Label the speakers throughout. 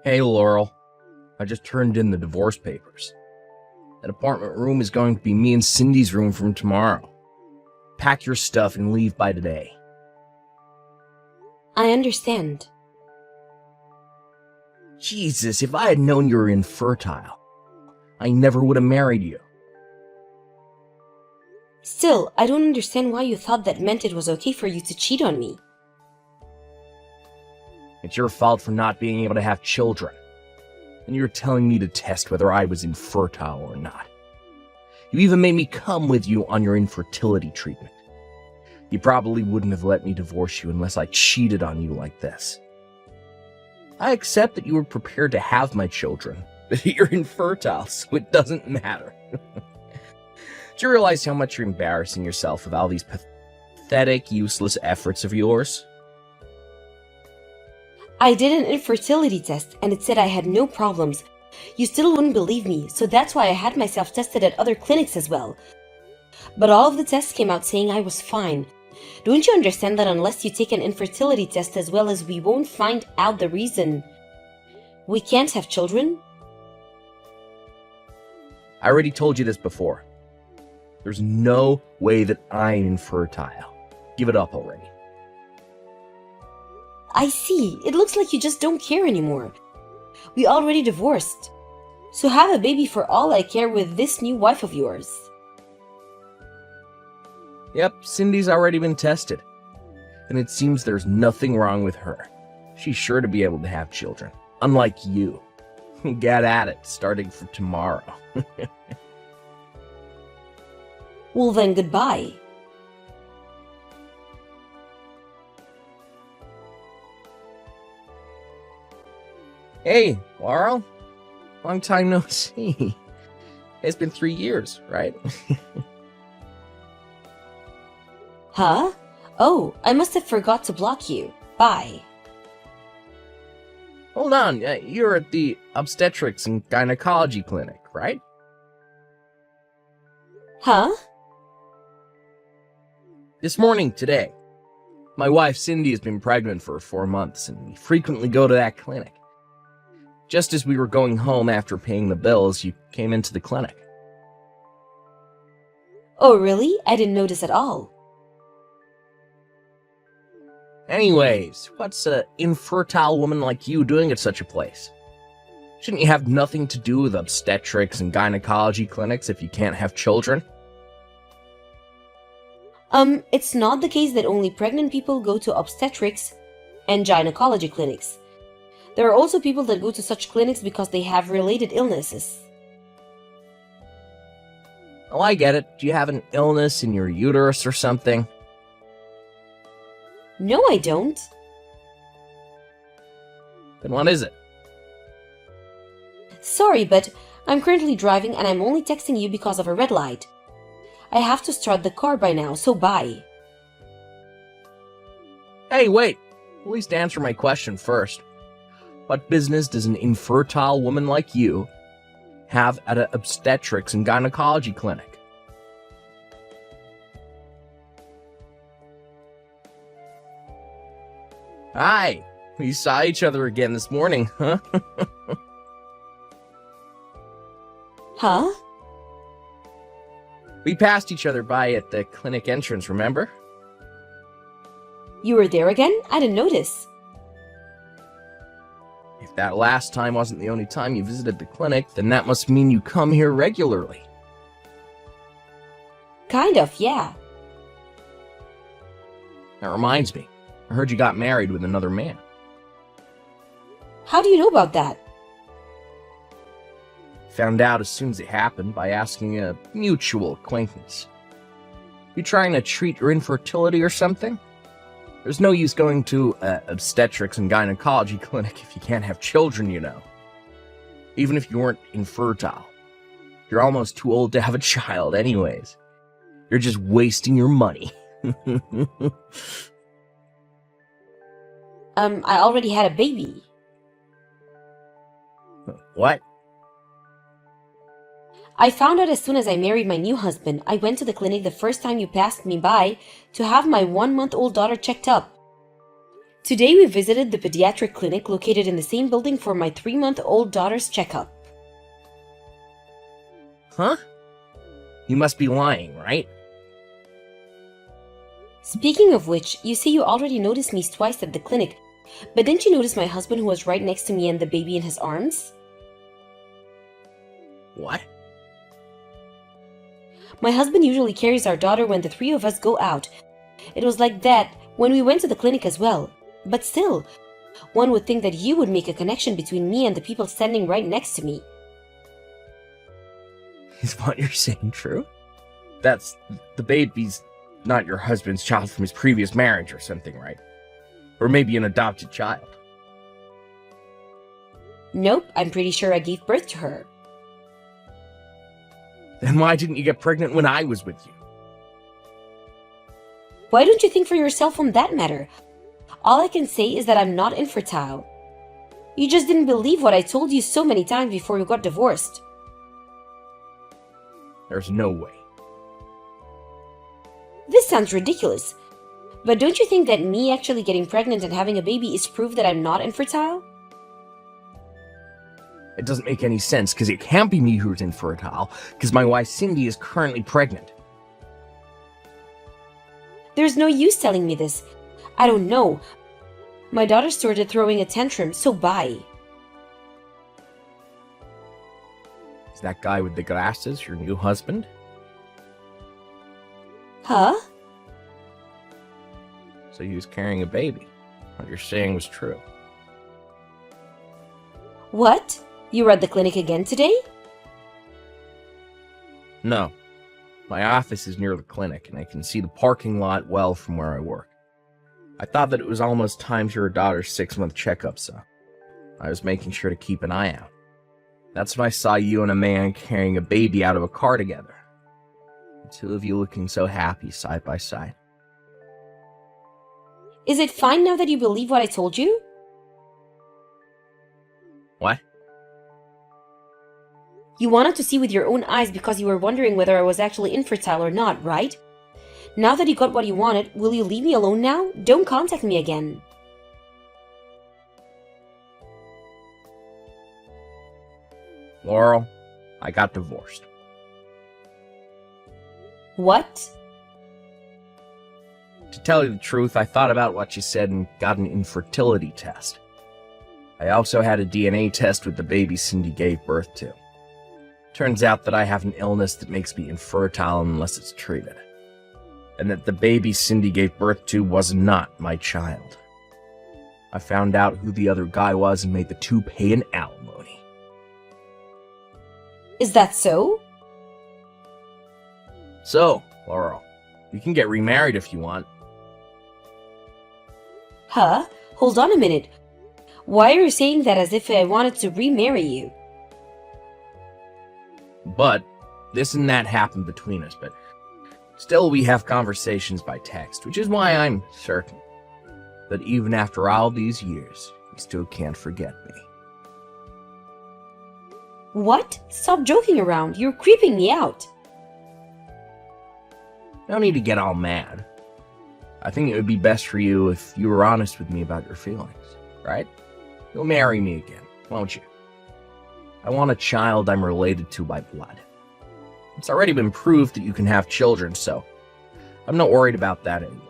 Speaker 1: Hey, Laurel. I just turned in the divorce papers. That apartment room is going to be me and Cindy's room from tomorrow. Pack your stuff and leave by today.
Speaker 2: I understand.
Speaker 1: Jesus, if I had known you were infertile, I never would have married you.
Speaker 2: Still, I don't understand why you thought that meant it was okay for you to cheat on me.
Speaker 1: It's your fault for not being able to have children. And you're telling me to test whether I was infertile or not. You even made me come with you on your infertility treatment. You probably wouldn't have let me divorce you unless I cheated on you like this. I accept that you were prepared to have my children, but you're infertile, so it doesn't matter. Do you realize how much you're embarrassing yourself with all these pathetic, useless efforts of yours?
Speaker 2: I did an infertility test and it said I had no problems. You still wouldn't believe me, so that's why I had myself tested at other clinics as well. But all of the tests came out saying I was fine. Don't you understand that unless you take an infertility test as well as we won't find out the reason we can't have children?
Speaker 1: I already told you this before. There's no way that I'm infertile. Give it up already.
Speaker 2: I see. It looks like you just don't care anymore. We already divorced. So have a baby for all I care with this new wife of yours.
Speaker 1: Yep, Cindy's already been tested. And it seems there's nothing wrong with her. She's sure to be able to have children. Unlike you. Get at it, starting from tomorrow.
Speaker 2: Well then, goodbye.
Speaker 1: Hey, Laurel. Long time no see. It's been 3 years, right?
Speaker 2: Huh? Oh, I must have forgot to block you. Bye.
Speaker 1: Hold on, you're at the obstetrics and gynecology clinic, right?
Speaker 2: Huh?
Speaker 1: This morning, today. My wife Cindy has been pregnant for 4 months, and we frequently go to that clinic. Just as we were going home after paying the bills, you came into the clinic.
Speaker 2: Oh, really? I didn't notice at all.
Speaker 1: Anyways, what's an infertile woman like you doing at such a place? Shouldn't you have nothing to do with obstetrics and gynecology clinics if you can't have children?
Speaker 2: It's not the case that only pregnant people go to obstetrics and gynecology clinics. There are also people that go to such clinics because they have related illnesses.
Speaker 1: Oh, I get it. Do you have an illness in your uterus or something?
Speaker 2: No, I don't.
Speaker 1: Then what is it?
Speaker 2: Sorry, but I'm currently driving and I'm only texting you because of a red light. I have to start the car by now, so bye.
Speaker 1: Hey, wait. At least answer my question first. What business does an infertile woman like you have at an obstetrics and gynecology clinic? Hi, we saw each other again this morning, huh?
Speaker 2: Huh?
Speaker 1: We passed each other by at the clinic entrance, remember?
Speaker 2: You were there again? I didn't notice.
Speaker 1: If that last time wasn't the only time you visited the clinic, then that must mean you come here regularly.
Speaker 2: Kind of, yeah.
Speaker 1: That reminds me, I heard you got married with another man.
Speaker 2: How do you know about that?
Speaker 1: Found out as soon as it happened by asking a mutual acquaintance. You trying to treat your infertility or something? There's no use going to obstetrics and gynecology clinic if you can't have children, you know. Even if you weren't infertile. You're almost too old to have a child anyways. You're just wasting your money.
Speaker 2: I already had a baby.
Speaker 1: What?
Speaker 2: I found out as soon as I married my new husband. I went to the clinic the first time you passed me by to have my 1-month-old daughter checked up. Today we visited the pediatric clinic located in the same building for my 3-month-old daughter's checkup.
Speaker 1: Huh? You must be lying, right?
Speaker 2: Speaking of which, you say you already noticed me twice at the clinic, but didn't you notice my husband who was right next to me and the baby in his arms?
Speaker 1: What?
Speaker 2: My husband usually carries our daughter when the three of us go out. It was like that when we went to the clinic as well. But still, one would think that you would make a connection between me and the people standing right next to me.
Speaker 1: Is what you're saying true? That's the baby's not your husband's child from his previous marriage or something, right? Or maybe an adopted child.
Speaker 2: Nope, I'm pretty sure I gave birth to her.
Speaker 1: Then why didn't you get pregnant when I was with you?
Speaker 2: Why don't you think for yourself on that matter? All I can say is that I'm not infertile. You just didn't believe what I told you so many times before you got divorced.
Speaker 1: There's no way.
Speaker 2: This sounds ridiculous. But don't you think that me actually getting pregnant and having a baby is proof that I'm not infertile?
Speaker 1: It doesn't make any sense, because it can't be me who's infertile, because my wife Cindy is currently pregnant.
Speaker 2: There's no use telling me this. I don't know. My daughter started throwing a tantrum, so bye.
Speaker 1: Is that guy with the glasses your new husband?
Speaker 2: Huh?
Speaker 1: So he was carrying a baby. What you're saying was true.
Speaker 2: What? You were at the clinic again today?
Speaker 1: No. My office is near the clinic, and I can see the parking lot well from where I work. I thought that it was almost time for your daughter's 6-month checkup, so I was making sure to keep an eye out. That's when I saw you and a man carrying a baby out of a car together. The two of you looking so happy side by side.
Speaker 2: Is it fine now that you believe what I told you?
Speaker 1: What?
Speaker 2: You wanted to see with your own eyes because you were wondering whether I was actually infertile or not, right? Now that you got what you wanted, will you leave me alone now? Don't contact me again.
Speaker 1: Laurel, I got divorced.
Speaker 2: What?
Speaker 1: To tell you the truth, I thought about what you said and got an infertility test. I also had a DNA test with the baby Cindy gave birth to. Turns out that I have an illness that makes me infertile unless it's treated. And that the baby Cindy gave birth to was not my child. I found out who the other guy was and made the two pay an alimony.
Speaker 2: Is that so?
Speaker 1: So, Laurel, you can get remarried if you want.
Speaker 2: Huh? Hold on a minute. Why are you saying that as if I wanted to remarry you?
Speaker 1: But this and that happened between us, but still we have conversations by text, which is why I'm certain that even after all these years, you still can't forget me.
Speaker 2: What? Stop joking around. You're creeping me out.
Speaker 1: No need to get all mad. I think it would be best for you if you were honest with me about your feelings, right? You'll marry me again, won't you? I want a child I'm related to by blood. It's already been proved that you can have children, so I'm not worried about that anymore.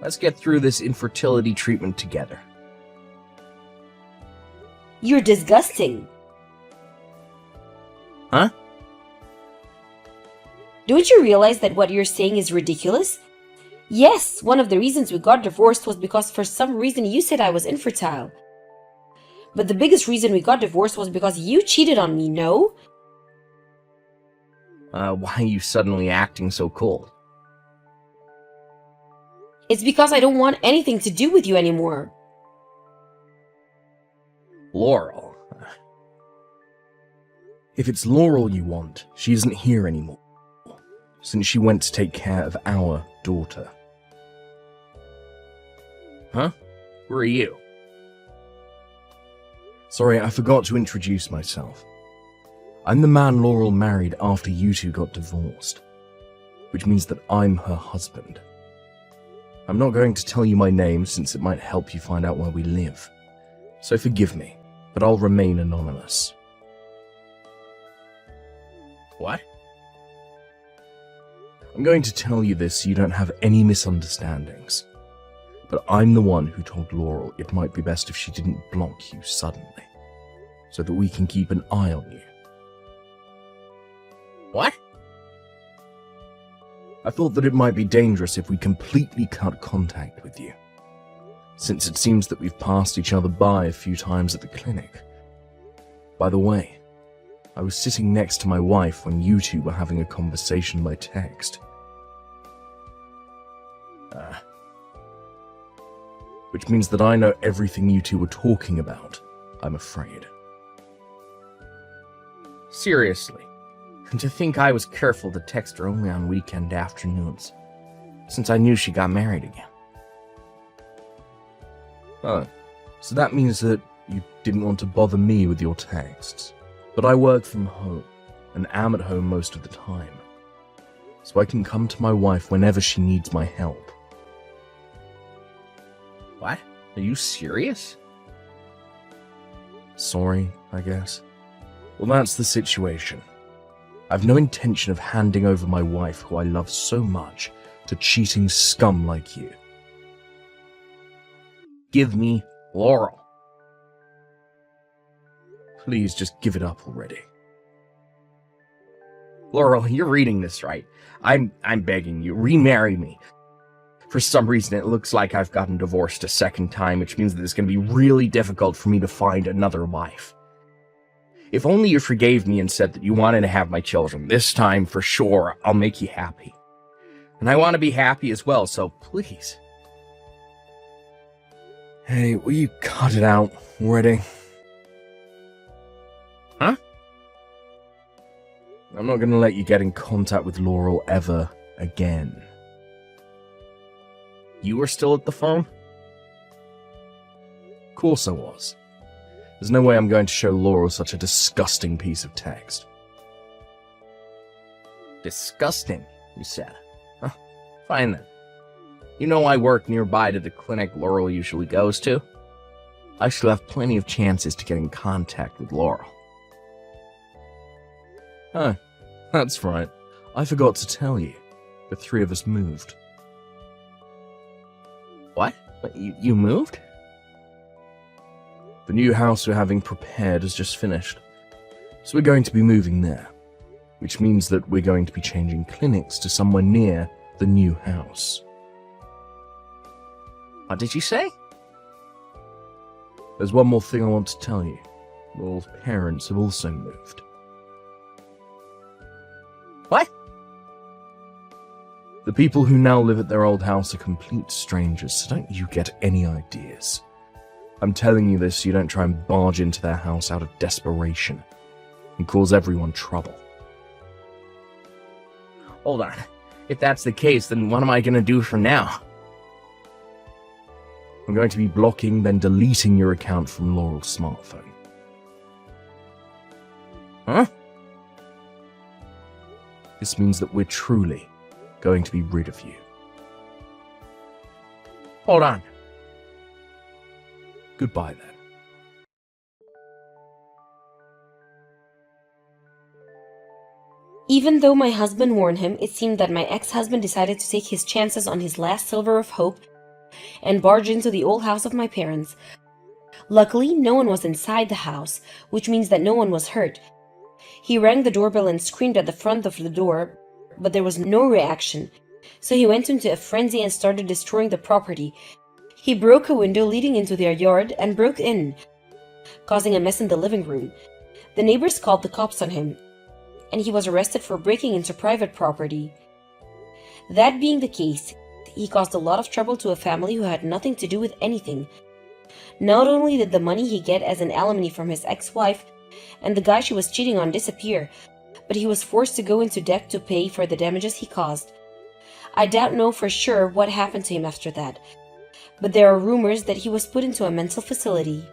Speaker 1: Let's get through this infertility treatment together.
Speaker 2: You're disgusting.
Speaker 1: Huh?
Speaker 2: Don't you realize that what you're saying is ridiculous? Yes, one of the reasons we got divorced was because for some reason you said I was infertile. But the biggest reason we got divorced was because you cheated on me, no?
Speaker 1: Why are you suddenly acting so cold?
Speaker 2: It's because I don't want anything to do with you anymore.
Speaker 1: Laurel. If it's Laurel you want, she isn't here anymore, since she went to take care of our daughter. Huh? Who are you? Sorry, I forgot to introduce myself. I'm the man Laurel married after you two got divorced, which means that I'm her husband. I'm not going to tell you my name since it might help you find out where we live. So forgive me, but I'll remain anonymous. What? I'm going to tell you this so you don't have any misunderstandings. But I'm the one who told Laurel it might be best if she didn't block you suddenly, so that we can keep an eye on you. What? I thought that it might be dangerous if we completely cut contact with you, since it seems that we've passed each other by a few times at the clinic. By the way, I was sitting next to my wife when you two were having a conversation by text. Which means that I know everything you two were talking about, I'm afraid. Seriously, and to think I was careful to text her only on weekend afternoons, since I knew she got married again. Oh, so that means that you didn't want to bother me with your texts. But I work from home, and am at home most of the time, so I can come to my wife whenever she needs my help. What? Are you serious? Sorry, I guess. Well, that's the situation. I've no intention of handing over my wife, who I love so much, to cheating scum like you. Give me Laurel. Please just give it up already. Laurel, you're reading this right. I'm begging you, remarry me. For some reason, it looks like I've gotten divorced a second time, which means that it's going to be really difficult for me to find another wife. If only you forgave me and said that you wanted to have my children, this time, for sure, I'll make you happy. And I want to be happy as well, so please. Hey, will you cut it out already? Huh? I'm not going to let you get in contact with Laurel ever again. You were still at the phone? Of course I was. There's no way I'm going to show Laurel such a disgusting piece of text. Disgusting, you said. Huh, fine then. You know I work nearby to the clinic Laurel usually goes to. I still have plenty of chances to get in contact with Laurel. Oh, that's right. I forgot to tell you. The three of us moved. What? You moved? The new house we're having prepared has just finished. So we're going to be moving there. Which means that we're going to be changing clinics to somewhere near the new house. What did you say? There's one more thing I want to tell you. Laurel's parents have also moved. What? The people who now live at their old house are complete strangers, so don't you get any ideas. I'm telling you this so you don't try and barge into their house out of desperation and cause everyone trouble. Hold on. If that's the case, then what am I going to do from now? I'm going to be blocking, then deleting your account from Laurel's smartphone. Huh? This means that we're truly going to be rid of you. Hold on. Goodbye then.
Speaker 2: Even though my husband warned him, it seemed that my ex-husband decided to take his chances on his last sliver of hope and barge into the old house of my parents. Luckily, no one was inside the house, which means that no one was hurt. He rang the doorbell and screamed at the front of the door, but there was no reaction, so he went into a frenzy and started destroying the property. He broke a window leading into their yard and broke in, causing a mess in the living room. The neighbors called the cops on him, and he was arrested for breaking into private property. That being the case, he caused a lot of trouble to a family who had nothing to do with anything. Not only did the money he get as an alimony from his ex-wife and the guy she was cheating on disappear, but he was forced to go into debt to pay for the damages he caused. I don't know for sure what happened to him after that, but there are rumors that he was put into a mental facility.